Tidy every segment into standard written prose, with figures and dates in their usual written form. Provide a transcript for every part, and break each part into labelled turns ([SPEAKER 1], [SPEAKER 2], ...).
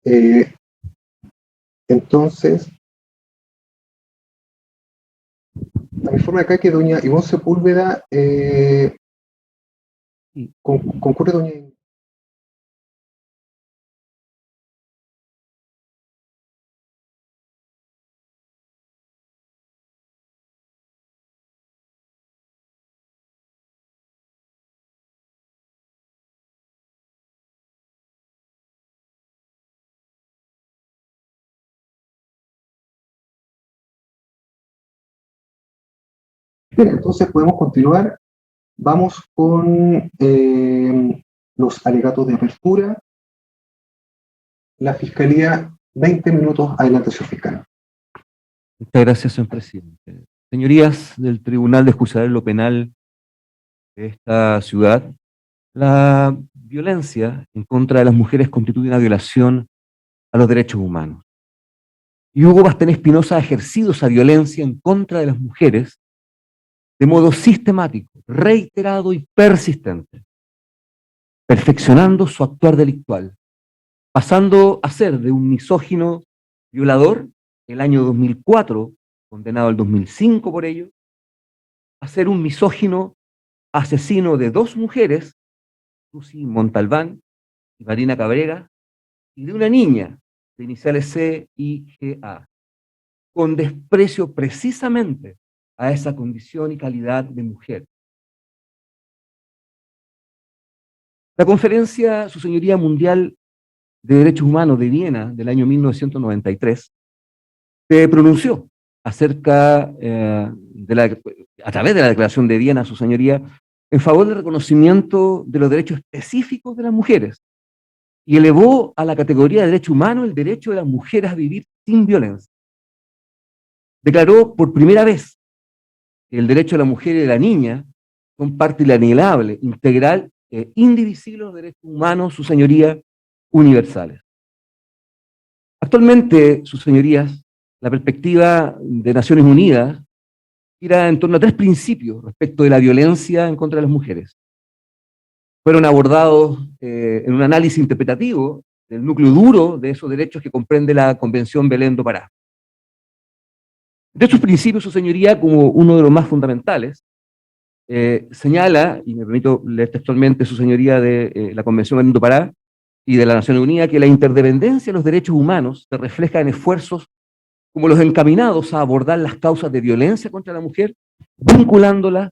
[SPEAKER 1] Eh, entonces, me informa acá que doña Ivonne Sepúlveda concurre doña. Bien, entonces podemos continuar. Vamos con los alegatos de apertura. La Fiscalía, 20 minutos. Adelante, señor fiscal.
[SPEAKER 2] Muchas gracias, señor presidente. Señorías del Tribunal de Juzgar lo Penal de esta ciudad, la violencia en contra de las mujeres constituye una violación a los derechos humanos. Y Hugo Bastén Espinosa ha ejercido esa violencia en contra de las mujeres de modo sistemático, reiterado y persistente, perfeccionando su actuar delictual, pasando a ser de un misógino violador el año 2004, condenado el 2005 por ello, a ser un misógino asesino de 2 mujeres, Susi Montalbán y Marina Cabrera, y de una niña de iniciales C y G.A., con desprecio precisamente a esa condición y calidad de mujer. La Conferencia, Su Señoría Mundial de Derechos Humanos de Viena del año 1993 se pronunció acerca a través de la Declaración de Viena, Su Señoría, en favor del reconocimiento de los derechos específicos de las mujeres y elevó a la categoría de derecho humano el derecho de las mujeres a vivir sin violencia. Declaró por primera vez que el derecho de la mujer y de la niña son parte inalienable, integral e indivisible de los derechos humanos, Su Señoría, universales. Actualmente, Sus Señorías, la perspectiva de Naciones Unidas gira en torno a 3 principios respecto de la violencia en contra de las mujeres. Fueron abordados en un análisis interpretativo del núcleo duro de esos derechos que comprende la Convención Belén do Pará. De estos principios, Su Señoría, como uno de los más fundamentales, señala, y me permito leer textualmente, Su Señoría, de la Convención Belén do Pará y de la Nación Unida, que la interdependencia de los derechos humanos se refleja en esfuerzos como los encaminados a abordar las causas de violencia contra la mujer, vinculándola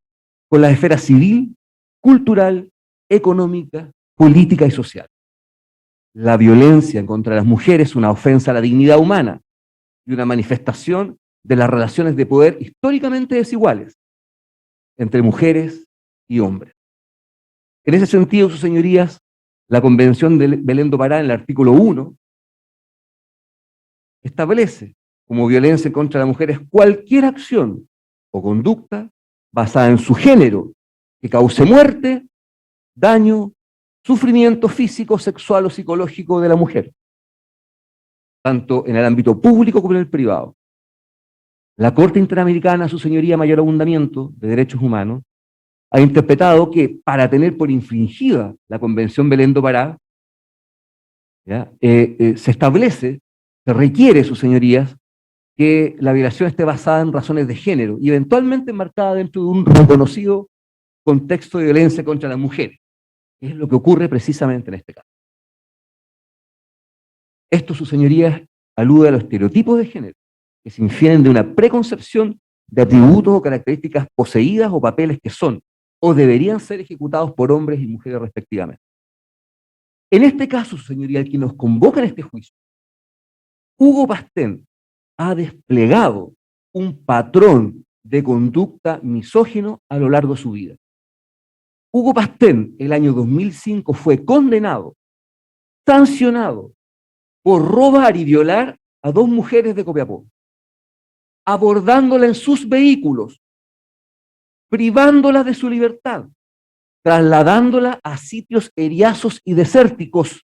[SPEAKER 2] con la esfera civil, cultural, económica, política y social. La violencia contra las mujeres es una ofensa a la dignidad humana y una manifestación de las relaciones de poder históricamente desiguales entre mujeres y hombres. En ese sentido, Sus Señorías, la Convención de Belén do Pará, en el artículo 1, establece como violencia contra las mujeres cualquier acción o conducta basada en su género que cause muerte, daño, sufrimiento físico, sexual o psicológico de la mujer, tanto en el ámbito público como en el privado. La Corte Interamericana, Su Señoría Mayor Abundamiento de Derechos Humanos, ha interpretado que para tener por infringida la Convención Belén do Pará, se establece, se requiere, Sus Señorías, que la violación esté basada en razones de género y eventualmente enmarcada dentro de un reconocido contexto de violencia contra las mujeres, que es lo que ocurre precisamente en este caso. Esto, Sus Señorías, alude a los estereotipos de género, que se infieren de una preconcepción de atributos o características poseídas o papeles que son o deberían ser ejecutados por hombres y mujeres respectivamente. En este caso, Su Señoría, el que nos convoca en este juicio, Hugo Bastén ha desplegado un patrón de conducta misógino a lo largo de su vida. Hugo Bastén, el año 2005, fue condenado, sancionado, por robar y violar a 2 mujeres de Copiapó, abordándola en sus vehículos, privándola de su libertad, trasladándola a sitios eriazos y desérticos,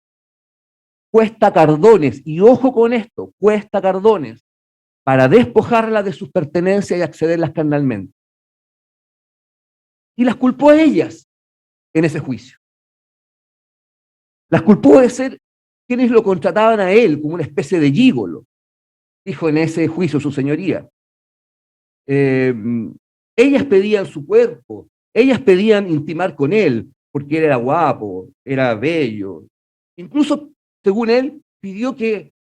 [SPEAKER 2] Cuesta Cardones, y ojo con esto, Cuesta Cardones, para despojarla de sus pertenencias y accederlas carnalmente. Y las culpó a ellas en ese juicio. Las culpó de ser quienes lo contrataban a él como una especie de gígolo, dijo en ese juicio su señoría. Ellas pedían su cuerpo, ellas pedían intimar con él, porque él era guapo, era bello. Incluso, según él, le pidió que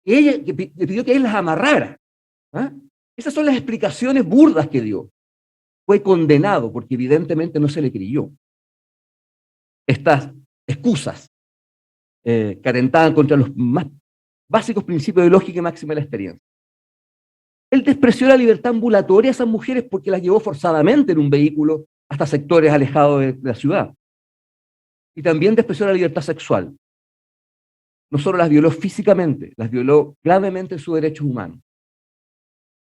[SPEAKER 2] él las amarrara. ¿Ah? Esas son las explicaciones burdas que dio. Fue condenado porque evidentemente no se le creyó. Estas excusas que atentaban contra los más básicos principios de lógica y máxima de la experiencia. Él despreció la libertad ambulatoria a esas mujeres porque las llevó forzadamente en un vehículo hasta sectores alejados de la ciudad. Y también despreció la libertad sexual. No solo las violó físicamente, las violó gravemente en sus derechos humanos.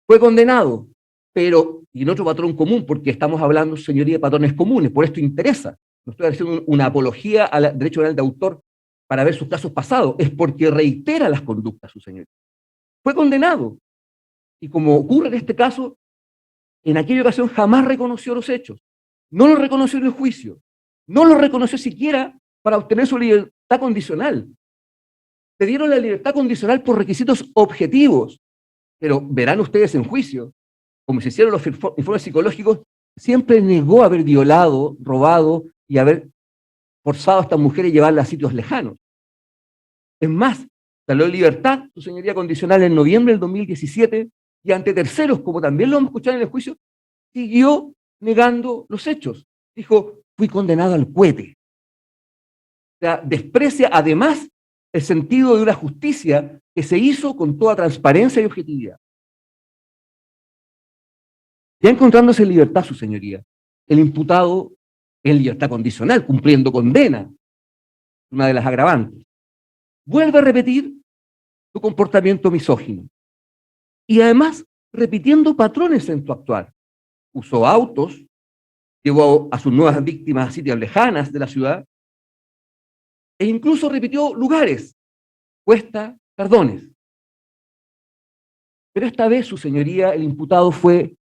[SPEAKER 2] Fue condenado, pero, y en otro patrón común, porque estamos hablando, señoría, de patrones comunes, por esto interesa. No estoy haciendo una apología al derecho penal de autor para ver sus casos pasados, es porque reitera las conductas, su señoría. Fue condenado, y como ocurre en este caso, en aquella ocasión jamás reconoció los hechos, no los reconoció en el juicio, no los reconoció siquiera para obtener su libertad condicional. Le dieron la libertad condicional por requisitos objetivos, pero verán ustedes en juicio, como se hicieron los informes psicológicos, siempre negó haber violado, robado y haber forzado a estas mujeres a llevarlas a sitios lejanos. Es más, salió en libertad, su señoría condicional, en noviembre del 2017, y ante terceros, como también lo hemos escuchado en el juicio, siguió negando los hechos. Dijo, fui condenado al cohete. O sea, desprecia además el sentido de una justicia que se hizo con toda transparencia y objetividad. Ya encontrándose en libertad, su señoría, el imputado en libertad condicional, cumpliendo condena, una de las agravantes, vuelve a repetir su comportamiento misógino. Y además, repitiendo patrones en su actuar. Usó autos, llevó a sus nuevas víctimas a sitios lejanas de la ciudad, e incluso repitió lugares, Cuesta, Cardones. Pero esta vez, su señoría, el imputado fue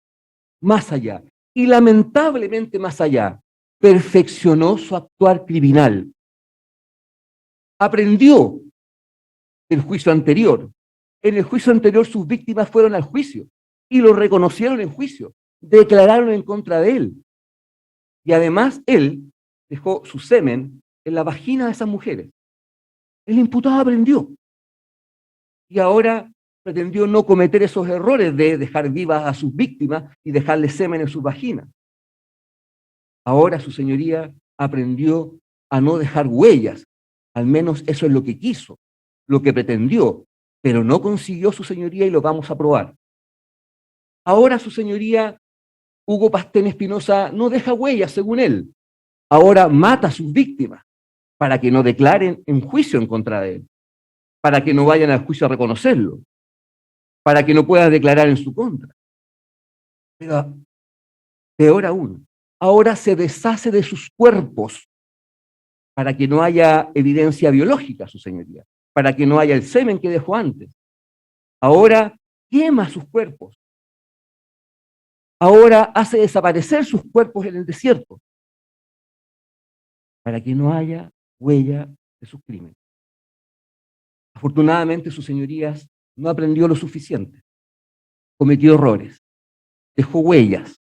[SPEAKER 2] más allá, y lamentablemente más allá, perfeccionó su actuar criminal. Aprendió del juicio anterior. En el juicio anterior sus víctimas fueron al juicio y lo reconocieron en juicio, declararon en contra de él. Y además él dejó su semen en la vagina de esas mujeres. El imputado aprendió y ahora pretendió no cometer esos errores de dejar vivas a sus víctimas y dejarle semen en sus vaginas. Ahora su señoría aprendió a no dejar huellas, al menos eso es lo que quiso, lo que pretendió, pero no consiguió su señoría y lo vamos a probar. Ahora su señoría, Hugo Pastén Espinosa, no deja huellas según él, ahora mata a sus víctimas para que no declaren en juicio en contra de él, para que no vayan al juicio a reconocerlo, para que no puedan declarar en su contra. Pero peor aún, ahora se deshace de sus cuerpos para que no haya evidencia biológica, su señoría, para que no haya el semen que dejó antes. Ahora quema sus cuerpos. Ahora hace desaparecer sus cuerpos en el desierto para que no haya huella de sus crímenes. Afortunadamente, sus señorías no aprendió lo suficiente. Cometió errores, dejó huellas.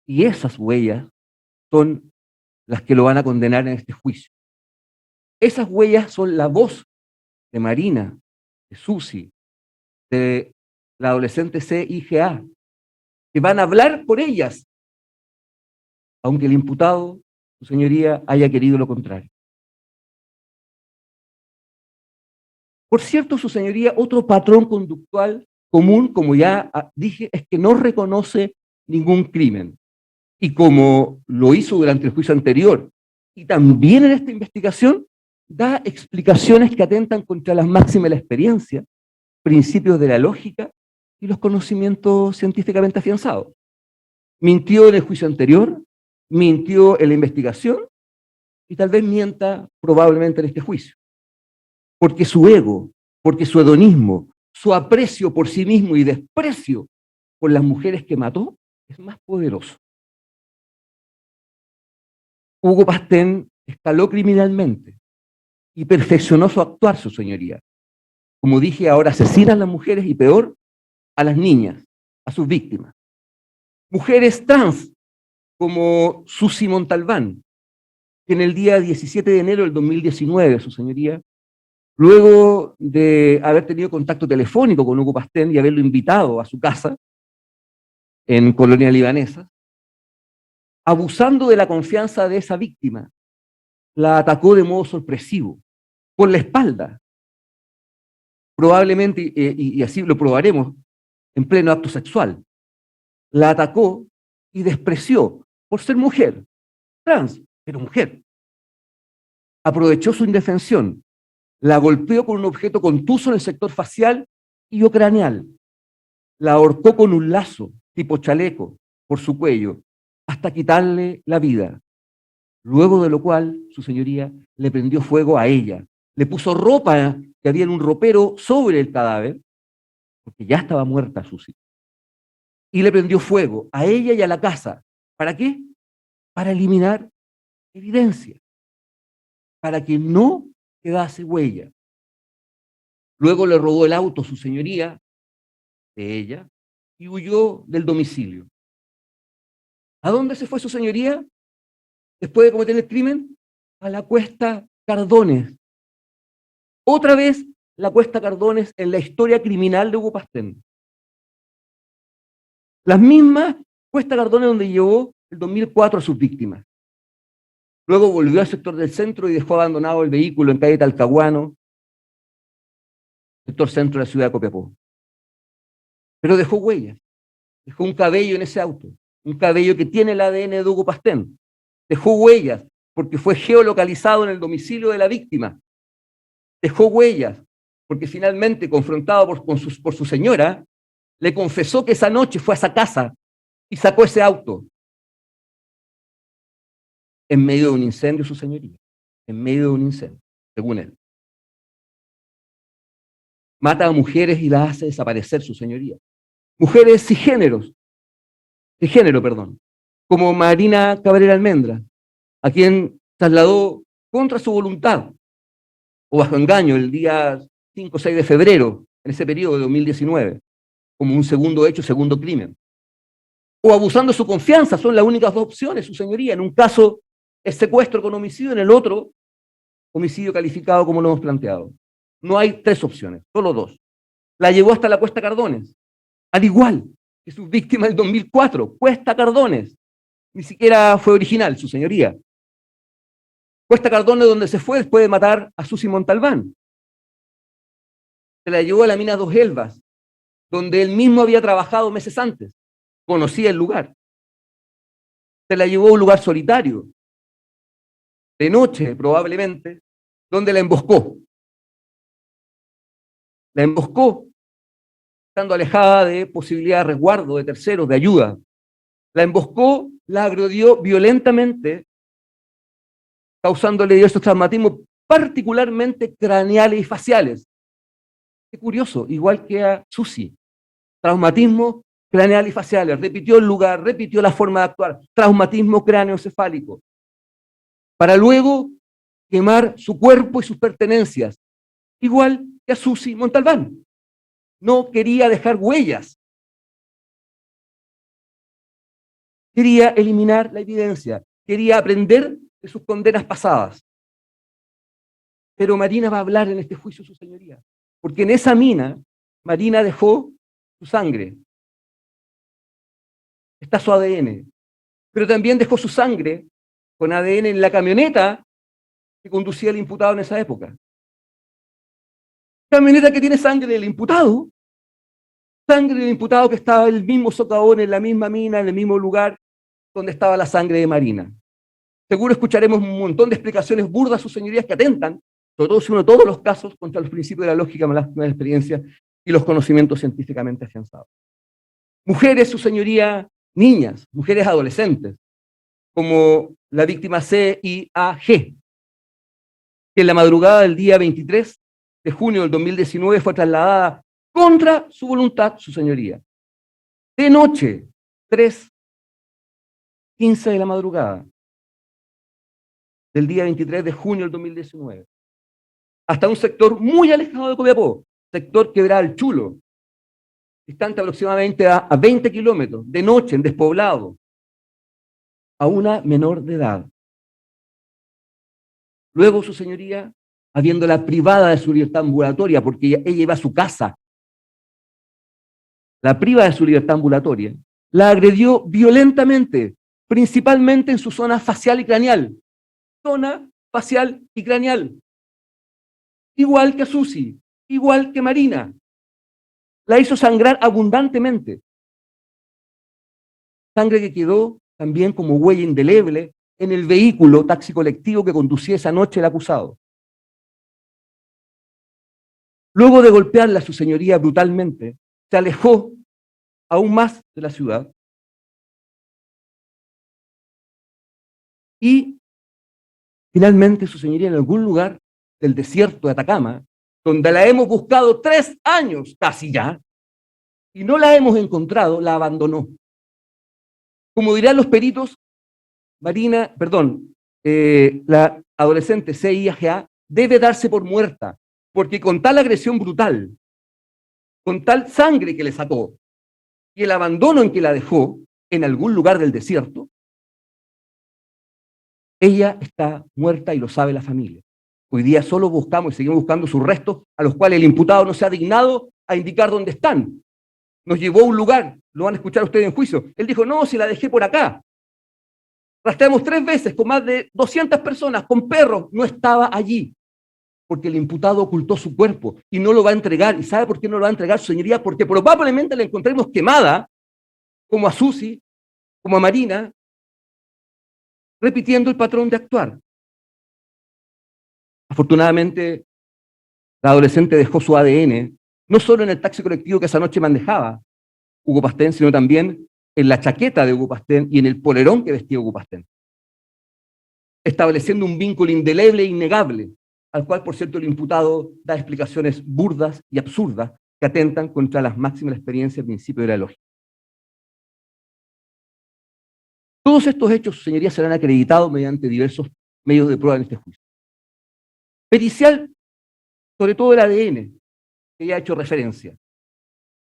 [SPEAKER 2] Y esas huellas son las que lo van a condenar en este juicio. Esas huellas son la voz de Marina, de Susi, de la adolescente CIGA, que van a hablar por ellas, aunque el imputado, su señoría, haya querido lo contrario. Por cierto, su señoría, otro patrón conductual común, como ya dije, es que no reconoce ningún crimen. Y como lo hizo durante el juicio anterior, y también en esta investigación, da explicaciones que atentan contra las máximas de la experiencia, principios de la lógica y los conocimientos científicamente afianzados. Mintió en el juicio anterior, mintió en la investigación, y tal vez mienta probablemente en este juicio. Porque su ego, porque su hedonismo, su aprecio por sí mismo y desprecio por las mujeres que mató, es más poderoso. Hugo Pastén escaló criminalmente, y perfeccionó su actuar, su señoría. Como dije, ahora asesina a las mujeres y peor, a las niñas, a sus víctimas. Mujeres trans, como Susi Montalbán, que en el día 17 de enero del 2019, su señoría, luego de haber tenido contacto telefónico con Hugo Pastén y haberlo invitado a su casa en Colonia Libanesa, abusando de la confianza de esa víctima, la atacó de modo sorpresivo, por la espalda, probablemente, y así lo probaremos, en pleno acto sexual. La atacó y despreció por ser mujer, trans, pero mujer. Aprovechó su indefensión, la golpeó con un objeto contuso en el sector facial y o craneal, la ahorcó con un lazo tipo chaleco por su cuello hasta quitarle la vida. Luego de lo cual, su señoría le prendió fuego a ella, le puso ropa que había en un ropero sobre el cadáver, porque ya estaba muerta Susi, y le prendió fuego a ella y a la casa. ¿Para qué? Para eliminar evidencia, para que no quedase huella. Luego le robó el auto su señoría, de ella, y huyó del domicilio. ¿A dónde se fue su señoría después de cometer el crimen? A la Cuesta Cardones. Otra vez la Cuesta Cardones en la historia criminal de Hugo Pastén. Las mismas Cuesta Cardones donde llevó el 2004 a sus víctimas. Luego volvió al sector del centro y dejó abandonado el vehículo en calle Talcahuano, sector centro de la ciudad de Copiapó. Pero dejó huellas, dejó un cabello en ese auto, un cabello que tiene el ADN de Hugo Pastén. Dejó huellas porque fue geolocalizado en el domicilio de la víctima. Dejó huellas porque finalmente, confrontado por su señora, le confesó que esa noche fue a esa casa y sacó ese auto. En medio de un incendio, su señoría. En medio de un incendio, según él. Mata a mujeres y las hace desaparecer, su señoría. Mujeres cisgénero, perdón, como Marina Cabrera Almendra, a quien trasladó contra su voluntad o bajo engaño el día 5 o 6 de febrero, en ese periodo de 2019, como un segundo hecho, segundo crimen. O abusando de su confianza, son las únicas dos opciones, su señoría. En un caso es secuestro con homicidio, en el otro, homicidio calificado como lo hemos planteado. No hay tres opciones, solo dos. La llevó hasta la Cuesta Cardones, al igual que sus víctimas del 2004, Cuesta Cardones. Ni siquiera fue original, su señoría. Cuesta Cardones, donde se fue después de matar a Susi Montalbán. Se la llevó a la mina Dos Elvas, donde él mismo había trabajado meses antes. Conocía el lugar. Se la llevó a un lugar solitario, de noche probablemente, donde la emboscó. La emboscó, estando alejada de posibilidad de resguardo, de terceros, de ayuda. La emboscó, la agredió violentamente, causándole diversos traumatismos, particularmente craneales y faciales. Qué curioso, igual que a Susi. Traumatismo craneal y faciales. Repitió el lugar, repitió la forma de actuar. Traumatismo cráneoencefálico. Para luego quemar su cuerpo y sus pertenencias. Igual que a Susi Montalbán. No quería dejar huellas. Quería eliminar la evidencia. Quería aprender de sus condenas pasadas. Pero Marina va a hablar en este juicio, su señoría. Porque en esa mina, Marina dejó su sangre. Está su ADN. Pero también dejó su sangre con ADN en la camioneta que conducía el imputado en esa época. Camioneta que tiene sangre del imputado. Sangre del imputado que estaba en el mismo socavón, en la misma mina, en el mismo lugar donde estaba la sangre de Marina. Seguro escucharemos un montón de explicaciones burdas, sus señorías, que atentan, sobre todo si uno todos los casos, contra los principios de la lógica, la experiencia y los conocimientos científicamente afianzados. Mujeres, su señoría, niñas, mujeres adolescentes, como la víctima CIAG, que en la madrugada del día 23 de junio del 2019 fue trasladada contra su voluntad, su señoría. De noche, 3:15 de la madrugada del día 23 de junio del 2019. hasta un sector muy alejado de Copiapó, sector Quebrada del Chulo, distante aproximadamente a 20 kilómetros, de noche, en despoblado, a una menor de edad. Luego, su señoría, habiéndola privada de su libertad ambulatoria, porque ella iba a su casa, la priva de su libertad ambulatoria, la agredió violentamente, principalmente en su zona facial y craneal. Zona facial y craneal. Igual que a Susi, igual que Marina. La hizo sangrar abundantemente. Sangre que quedó también como huella indeleble en el vehículo taxi colectivo que conducía esa noche el acusado. Luego de golpearla a su señoría brutalmente, se alejó aún más de la ciudad y finalmente su señoría en algún lugar del desierto de Atacama, donde la hemos buscado 3 años casi ya, y no la hemos encontrado, la abandonó. Como dirán los peritos, la adolescente CIA debe darse por muerta, porque con tal agresión brutal, con tal sangre que le sacó, y el abandono en que la dejó en algún lugar del desierto, ella está muerta y lo sabe la familia. Hoy día solo buscamos y seguimos buscando sus restos, a los cuales el imputado no se ha dignado a indicar dónde están. Nos llevó a un lugar, lo van a escuchar ustedes en juicio. Él dijo, no, si la dejé por acá. Rastreamos 3 veces con más de 200 personas, con perros, no estaba allí. Porque el imputado ocultó su cuerpo y no lo va a entregar. ¿Y sabe por qué no lo va a entregar, su señoría? Porque probablemente la encontremos quemada, como a Susi, como a Marina, repitiendo el patrón de actuar. Afortunadamente, la adolescente dejó su ADN, no solo en el taxi colectivo que esa noche manejaba Hugo Pastén, sino también en la chaqueta de Hugo Pastén y en el polerón que vestía Hugo Pastén, estableciendo un vínculo indeleble e innegable, al cual, por cierto, el imputado da explicaciones burdas y absurdas que atentan contra las máximas experiencias y principios de la lógica. Todos estos hechos, señorías, serán acreditados mediante diversos medios de prueba en este juicio. Pericial, sobre todo el ADN, que ya ha hecho referencia.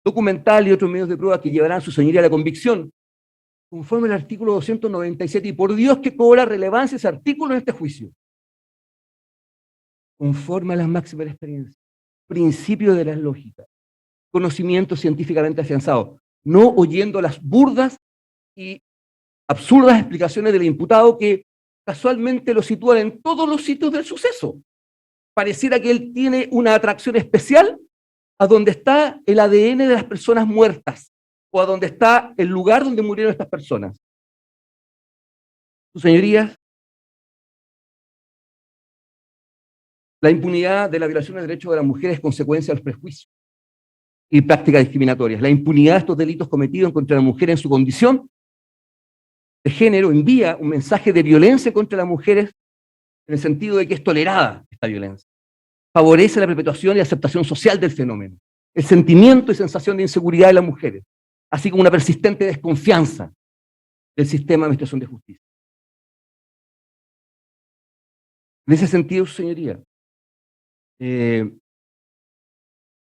[SPEAKER 2] Documental y otros medios de prueba que llevarán a su señoría a la convicción, conforme al artículo 297, y por Dios que cobra relevancia ese artículo en este juicio. Conforme a las máximas experiencias, principio de la lógica, conocimiento científicamente afianzado, no oyendo las burdas y absurdas explicaciones del imputado que casualmente lo sitúan en todos los sitios del suceso. Pareciera que él tiene una atracción especial a donde está el ADN de las personas muertas o a donde está el lugar donde murieron estas personas. Sus señorías, la impunidad de la violación del derecho de las mujeres es consecuencia de los prejuicios y prácticas discriminatorias. La impunidad de estos delitos cometidos contra la mujer en su condición de género envía un mensaje de violencia contra las mujeres en el sentido de que es tolerada esta violencia. Favorece la perpetuación y aceptación social del fenómeno, el sentimiento y sensación de inseguridad de las mujeres, así como una persistente desconfianza del sistema de administración de justicia. En ese sentido, señoría,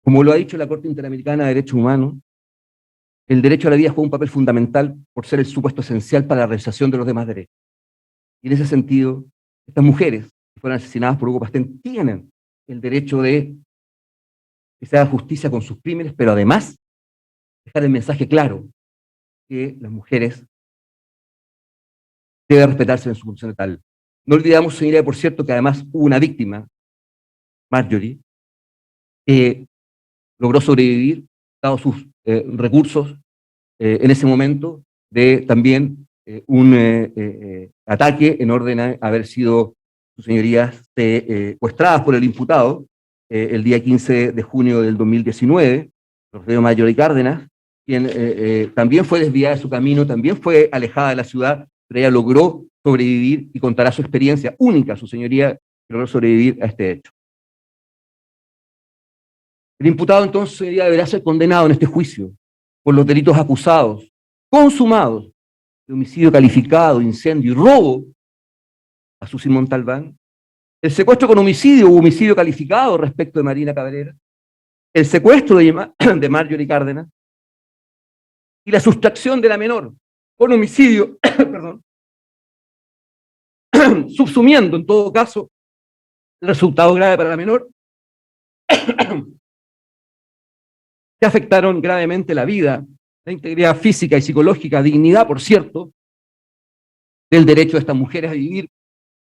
[SPEAKER 2] como lo ha dicho la Corte Interamericana de Derechos Humanos, el derecho a la vida juega un papel fundamental por ser el supuesto esencial para la realización de los demás derechos. Y en ese sentido, estas mujeres que fueron asesinadas por Hugo Pastén tienen el derecho de que se haga justicia con sus crímenes, pero además dejar el mensaje claro que las mujeres deben respetarse en su condición de tal. No olvidamos, señoría, por cierto, que además hubo una víctima, Marjorie, que logró sobrevivir, dado sus recursos en ese momento, de también un ataque en orden a haber sido, sus señorías, secuestradas por el imputado el día 15 de junio del 2019, Rosario Marjorie Cárdenas, quien también fue desviada de su camino, también fue alejada de la ciudad, pero ella logró sobrevivir y contará su experiencia única, su señoría, que logró sobrevivir a este hecho. El imputado entonces deberá ser condenado en este juicio por los delitos acusados, consumados, de homicidio calificado, incendio y robo a Susi Montalbán, el secuestro con homicidio u homicidio calificado respecto de Marina Cabrera, el secuestro de Marjorie Cárdenas y la sustracción de la menor con homicidio, perdón, subsumiendo en todo caso el resultado grave para la menor, que afectaron gravemente la vida, la integridad física y psicológica, dignidad, por cierto, del derecho de estas mujeres a vivir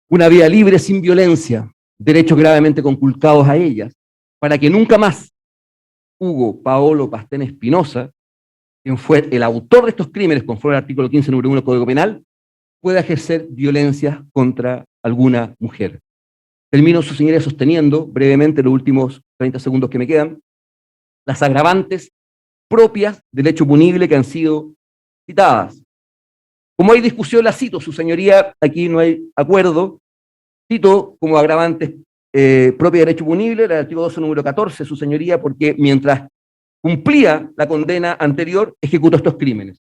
[SPEAKER 2] una vida libre sin violencia, derechos gravemente conculcados a ellas, para que nunca más Hugo Paolo Pastén Espinosa, quien fue el autor de estos crímenes conforme al artículo 15, número 1 del Código Penal, pueda ejercer violencia contra alguna mujer. Termino, su señoría, sosteniendo brevemente, los últimos 30 segundos que me quedan, las agravantes propias del hecho punible que han sido citadas. Como hay discusión, la cito, su señoría, aquí no hay acuerdo, cito como agravantes propia del hecho punible, el artículo 12, número 14, su señoría, porque mientras cumplía la condena anterior, ejecutó estos crímenes.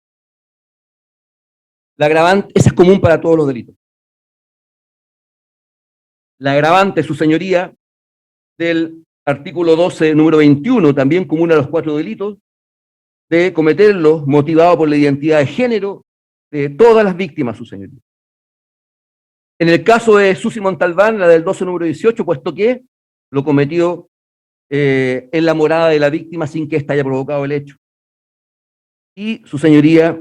[SPEAKER 2] La agravante, esa es común para todos los delitos. La agravante, su señoría, del artículo 12, número 21, también común a los 4 delitos, de cometerlos motivado por la identidad de género de todas las víctimas, su señoría. En el caso de Susi Montalbán, la del 12, número 18, puesto que lo cometió en la morada de la víctima sin que ésta haya provocado el hecho. Y, su señoría,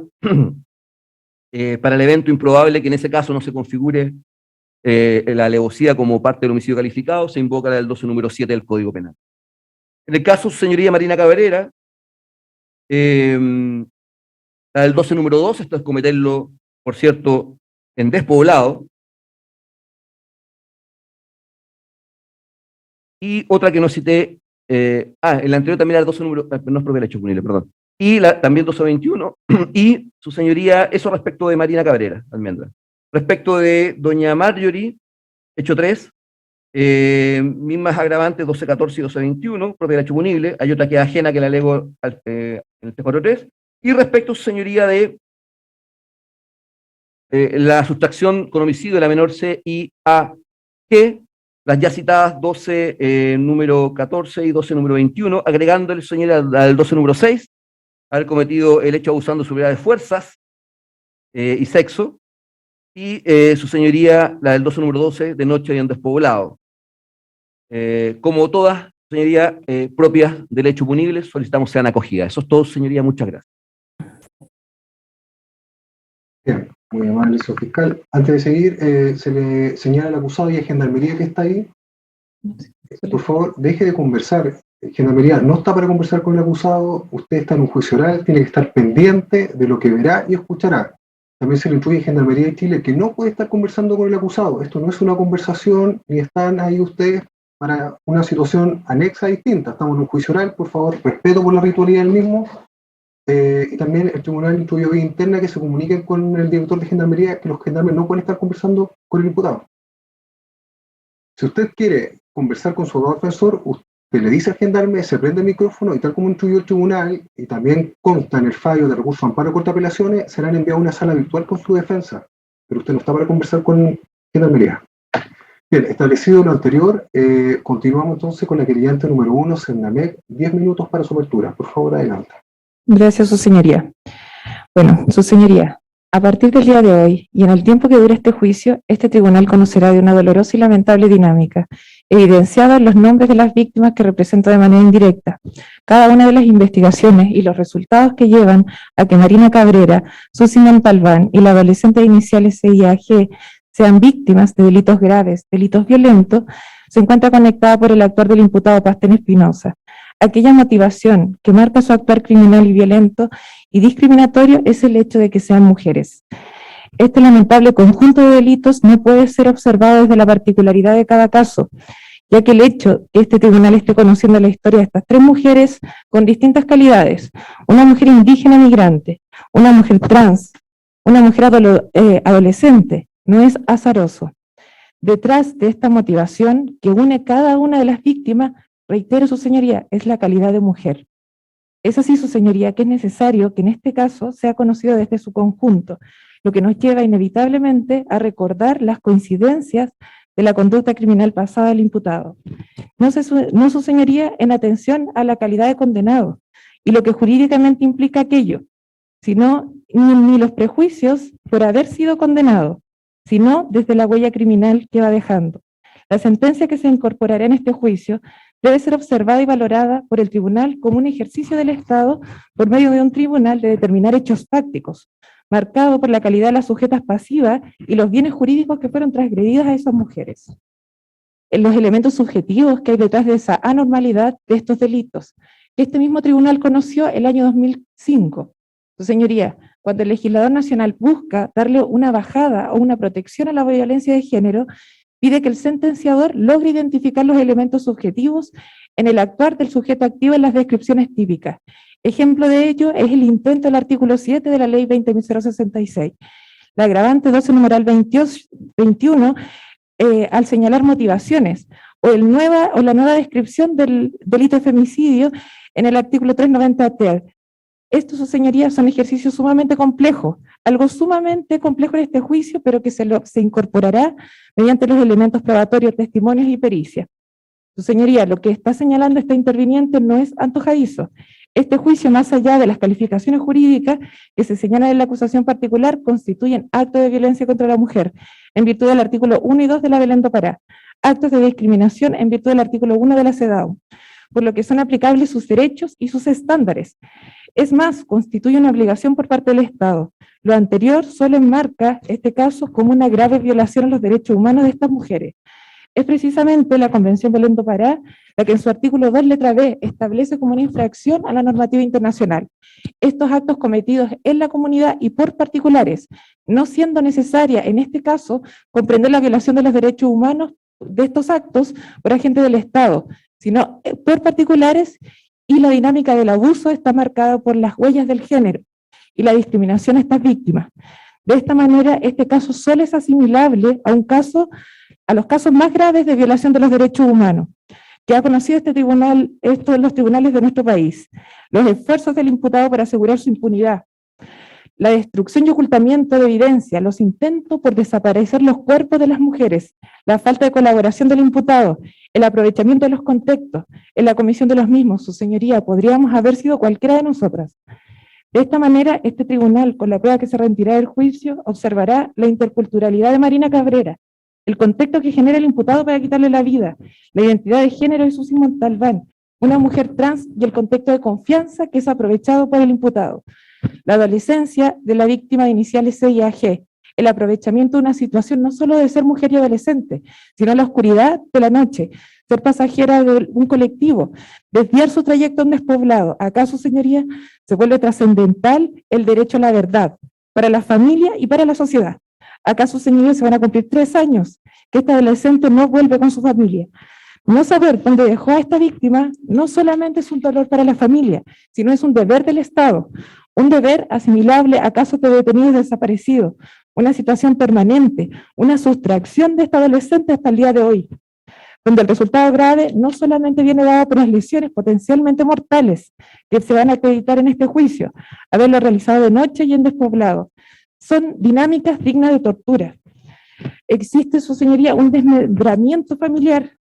[SPEAKER 2] para el evento improbable que en ese caso no se configure la alevosía como parte del homicidio calificado, se invoca la del 12, número 7 del Código Penal. En el caso, su señoría Marina Cabrera, la del 12, número 2, esto es cometerlo, por cierto, en despoblado. Y otra que no cité, en la anterior también era el 12, número, no es propio del hecho punible, perdón. Y también 1221, y su señoría, eso respecto de Marina Cabrera, Almendra. Respecto de doña Marjorie, hecho 3, mismas agravantes 1214 y 1221, propia del hecho punible, hay otra que es ajena que la leo en el 343, y respecto, su señoría, de la sustracción con homicidio de la menor C y A, que las ya citadas 12, número 14 y 12, número 21, agregándole, señoría, al 12, número 6, haber cometido el hecho abusando de su de fuerzas y sexo, y su señoría, la del 12, número 12, de noche y en despoblado. Como todas, señoría, propias del hecho punible, solicitamos sean acogidas. Eso es todo, señoría, muchas gracias.
[SPEAKER 1] Bien, muy amable, señor fiscal. Antes de seguir, se le señala al acusado y a Gendarmería que está ahí. Por favor, deje de conversar. Gendarmería no está para conversar con el acusado, usted está en un juicio oral, tiene que estar pendiente de lo que verá y escuchará. También se le instruye a Gendarmería de Chile que no puede estar conversando con el acusado. Esto no es una conversación, ni están ahí ustedes para una situación anexa distinta. Estamos en un juicio oral, por favor, respeto por la ritualidad del mismo. Y también el tribunal instruyó vía interna que se comuniquen con el director de Gendarmería que los gendarmes no pueden estar conversando con el imputado. Si usted quiere conversar con su abogado defensor, usted le dice al gendarme, se prende el micrófono y tal como instruyó el tribunal, y también consta en el fallo de recurso amparo corta apelaciones, serán enviados a una sala virtual con su defensa. Pero usted no está para conversar con Gendarmería. Bien, establecido lo anterior, continuamos entonces con la querellante número 1, Cernamec, 10 minutos para su apertura. Por favor, adelante.
[SPEAKER 3] Gracias, su señoría. Bueno, su señoría, a partir del día de hoy y en el tiempo que dure este juicio, este tribunal conocerá de una dolorosa y lamentable dinámica, evidenciada en los nombres de las víctimas que represento de manera indirecta, cada una de las investigaciones y los resultados que llevan a que Marina Cabrera, Susi Montalbán y la adolescente de iniciales CIAG sean víctimas de delitos graves, delitos violentos, se encuentra conectada por el actuar del imputado Pastén Espinosa. Aquella motivación que marca su actuar criminal y violento y discriminatorio es el hecho de que sean mujeres. Este lamentable conjunto de delitos no puede ser observado desde la particularidad de cada caso, ya que el hecho que este tribunal esté conociendo la historia de estas 3 mujeres con distintas calidades, una mujer indígena migrante, una mujer trans, una mujer adolescente, no es azaroso. Detrás de esta motivación que une cada una de las víctimas, reitero, su señoría, es la calidad de mujer. Es así, su señoría, que es necesario que en este caso sea conocido desde su conjunto, lo que nos lleva inevitablemente a recordar las coincidencias de la conducta criminal pasada del imputado. No, su señoría, en atención a la calidad de condenado y lo que jurídicamente implica aquello, sino ni los prejuicios por haber sido condenado, sino desde la huella criminal que va dejando. La sentencia que se incorporará en este juicio debe ser observada y valorada por el tribunal como un ejercicio del Estado por medio de un tribunal de determinar hechos fácticos, marcado por la calidad de las sujetas pasivas y los bienes jurídicos que fueron transgredidos a esas mujeres. En los elementos subjetivos que hay detrás de esa anormalidad de estos delitos, que este mismo tribunal conoció el año 2005. Su señoría, cuando el legislador nacional busca darle una bajada o una protección a la violencia de género, pide que el sentenciador logre identificar los elementos subjetivos en el actuar del sujeto activo en las descripciones típicas. Ejemplo de ello es el intento del artículo 7 de la ley 20.066. La agravante 12 numeral 21 al señalar motivaciones, o la nueva descripción del delito de femicidio en el artículo 390 ter. Estos, su señoría, son ejercicios sumamente complejos, algo sumamente complejo en este juicio, pero que se incorporará mediante los elementos probatorios, testimonios y pericia. Su señoría, lo que está señalando este interviniente no es antojadizo. Este juicio, más allá de las calificaciones jurídicas que se señalan en la acusación particular, constituyen actos de violencia contra la mujer, en virtud del artículo 1 y 2 de la Belén do Pará, actos de discriminación en virtud del artículo 1 de la CEDAW, por lo que son aplicables sus derechos y sus estándares. Es más, constituye una obligación por parte del Estado. Lo anterior solo enmarca este caso como una grave violación a los derechos humanos de estas mujeres. Es precisamente la Convención Belén do Pará la que en su artículo 2, letra B, establece como una infracción a la normativa internacional estos actos cometidos en la comunidad y por particulares, no siendo necesaria, en este caso, comprender la violación de los derechos humanos de estos actos por agentes del Estado, sino por particulares, y la dinámica del abuso está marcada por las huellas del género y la discriminación a estas víctimas. De esta manera, este caso solo es asimilable a los casos más graves de violación de los derechos humanos que ha conocido este tribunal, los tribunales de nuestro país, los esfuerzos del imputado para asegurar su impunidad, la destrucción y ocultamiento de evidencia, los intentos por desaparecer los cuerpos de las mujeres, la falta de colaboración del imputado, el aprovechamiento de los contextos, en la comisión de los mismos. Su señoría, podríamos haber sido cualquiera de nosotras. De esta manera, este tribunal, con la prueba que se retirará del juicio, observará la interculturalidad de Marina Cabrera, el contexto que genera el imputado para quitarle la vida, la identidad de género de Susi Montalbán, una mujer trans, y el contexto de confianza que es aprovechado por el imputado, la adolescencia de la víctima de iniciales C y AG, el aprovechamiento de una situación no solo de ser mujer y adolescente, sino la oscuridad de la noche, ser pasajera de un colectivo, desviar su trayecto a un despoblado. ¿Acaso, señoría, se vuelve trascendental el derecho a la verdad para la familia y para la sociedad? ¿Acaso, señoría, se van a cumplir 3 años que este adolescente no vuelve con su familia? No saber dónde dejó a esta víctima no solamente es un dolor para la familia, sino es un deber del Estado, un deber asimilable a casos de detenidos desaparecidos, una situación permanente, una sustracción de esta adolescente hasta el día de hoy, donde el resultado grave no solamente viene dado por las lesiones potencialmente mortales que se van a acreditar en este juicio, haberlo realizado de noche y en despoblado. Son dinámicas dignas de tortura. Existe, su señoría, un desmembramiento familiar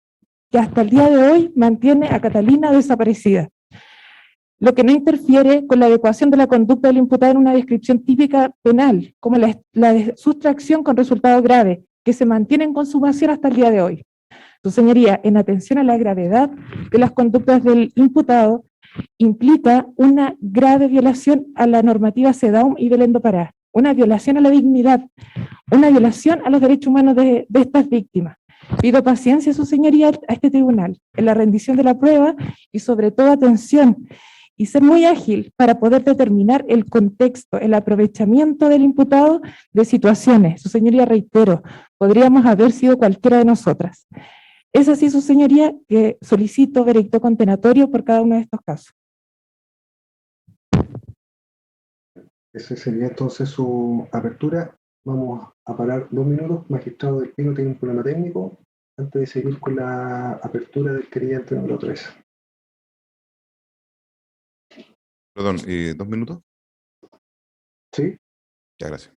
[SPEAKER 3] que hasta el día de hoy mantiene a Catalina desaparecida, lo que no interfiere con la adecuación de la conducta del imputado en una descripción típica penal, como la sustracción con resultado grave, que se mantiene en consumación hasta el día de hoy. Su señoría, en atención a la gravedad de las conductas del imputado, implica una grave violación a la normativa CEDAW y Belén do Pará, una violación a la dignidad, una violación a los derechos humanos de estas víctimas. Pido paciencia, su señoría, a este tribunal en la rendición de la prueba y sobre todo atención y ser muy ágil para poder determinar el contexto, el aprovechamiento del imputado de situaciones. Su señoría, reitero, podríamos haber sido cualquiera de nosotras. Es así, su señoría, que solicito veredicto condenatorio por cada uno de estos casos.
[SPEAKER 1] Esa sería entonces su apertura. Vamos a parar 2 minutos. Magistrado del Pino tiene un problema técnico antes de seguir con la apertura del querellante número 3.
[SPEAKER 4] Perdón, ¿2 minutos?
[SPEAKER 1] ¿Sí?
[SPEAKER 4] Ya, gracias.